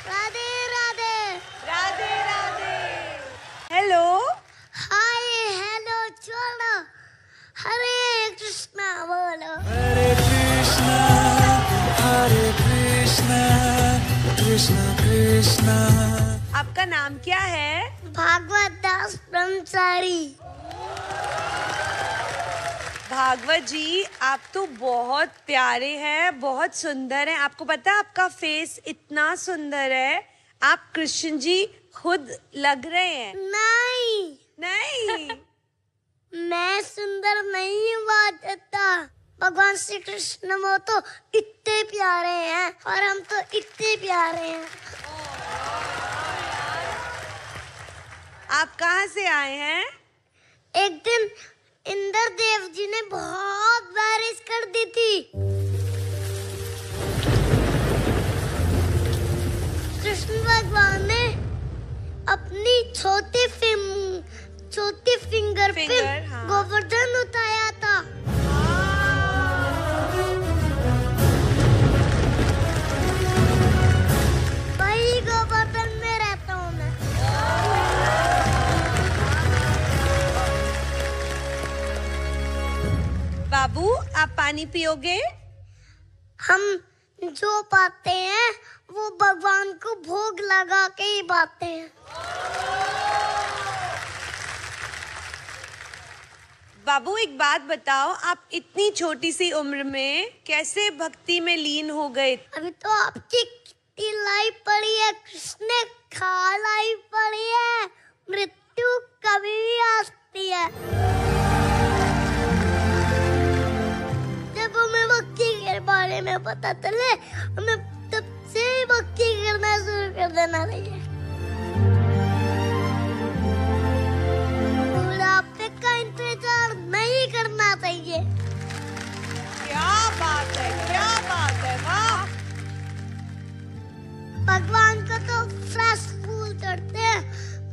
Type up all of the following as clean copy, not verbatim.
Radhe Radhe. Radhe Radhe. Hello. Hi hello चलो हरे कृष्णा बोलो। हरे कृष्णा कृष्णा कृष्णा। आपका नाम क्या है? भागवत दास ब्रह्मचारी। भागवत जी, आप तो बहुत प्यारे हैं, बहुत सुंदर हैं। आपको पता है आपका फेस इतना सुंदर है, आप कृष्ण जी खुद लग रहे हैं। नहीं नहीं। मैं सुंदर नहीं हुआ देता। भगवान श्री कृष्ण वो तो इतने प्यारे हैं और हम तो इतने प्यारे हैं। आप कहाँ से आए हैं? एक दिन इंद्र देव जी ने बहुत बारिश कर दी थी। कृष्ण भगवान ने अपनी छोटी फिंगर पे हाँ। गोवर्धन उठाया था। वही गोवर्धन में रहता हूँ मैं। बाबू, आप पानी पियोगे? हम जो पाते हैं वो भगवान को भोग लगा के ही पाते हैं। बाबू, एक बात बताओ, आप इतनी छोटी सी उम्र में कैसे भक्ति में लीन हो गए? अभी तो आपकी कितनी लाइफ पड़ी है, कृष्ण ने खा लाइफ पड़ी है। मृत्यु कभी भी आ सकती है। जब हमें भक्ति के बारे में पता चले, हमें तब से भक्ति करना शुरू कर देना चाहिए। बुढ़ापे का इंतजार नहीं करना चाहिए। क्या बात है, क्या बात है, वाह! भगवान को तो फ्रेश फूल चढ़ते हैं,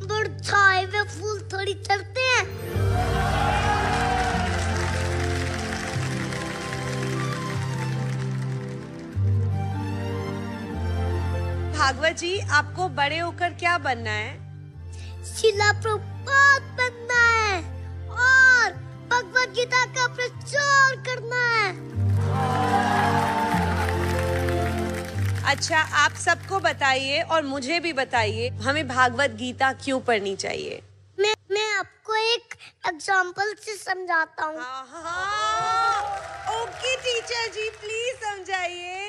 मुरझाए हुए फूल थोड़ी चढ़ते हैं। भागवत जी, आपको बड़े होकर क्या बनना है? शिला प्रभुपाद बनना है और भगवत गीता का प्रचार करना है। अच्छा, आप सबको बताइए और मुझे भी बताइए, हमें भागवत गीता क्यों पढ़नी चाहिए? मैं आपको एक एग्जाम्पल से समझाता हूँ। ओके टीचर जी, प्लीज समझाइए।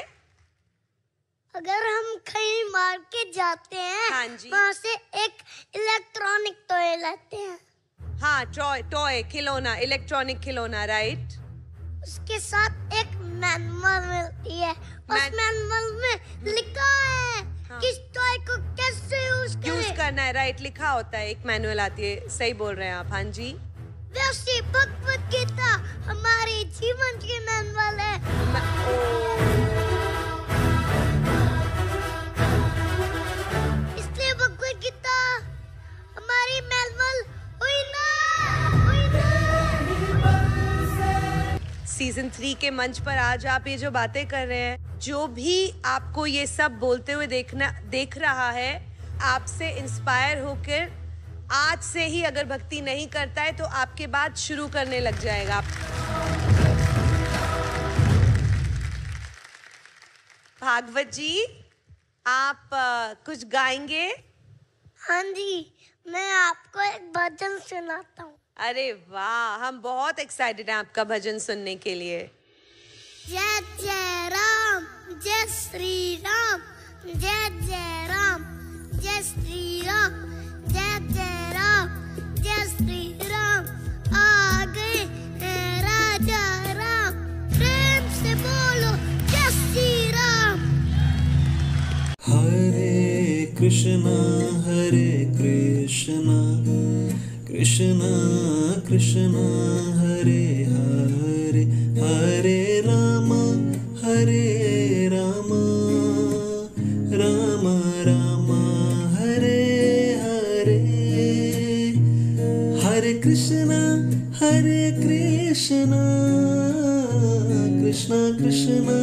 अगर हम कहीं मार्केट जाते हैं, हाँ जी। वहाँ से एक इलेक्ट्रॉनिक टॉय लेते हैं। हाँ, टॉय खिलौना, इलेक्ट्रॉनिक खिलौना, राइट? उसके साथ एक मैनुअल मिलती है। उस मैनुअल में लिखा है कि इस टॉय को कैसे यूज करना है, राइट? लिखा होता है, एक मैनुअल आती है। सही बोल रहे हैं आप। हाँ जी। वैसे भगवत गीता हमारे जीवन की मैनुअल है। इसलिए भगवत गीता हमारी मैनुअल हुई ना। सीजन 3 के मंच पर आज आप ये जो बातें कर रहे हैं, जो भी आपको ये सब बोलते हुए देख रहा है, आपसे इंस्पायर होकर आज से ही अगर भक्ति नहीं करता है तो आपके बाद शुरू करने लग जाएगा। भागवत जी, आप कुछ गाएंगे? हाँ जी, मैं आपको एक भजन सुनाता हूँ। अरे वाह, हम बहुत एक्साइटेड हैं आपका भजन सुनने के लिए। जय जय राम, जय श्री राम, जय जय राम, जय श्री राम, जय जय राम, जय श्री राम। आ गए हैं राजा राम, प्रेम से बोलो जय श्री राम। हरे कृष्णा कृष्णा कृष्णा हरे हरे, हरे राम राम राम हरे हरे, हरे कृष्णा कृष्णा कृष्णा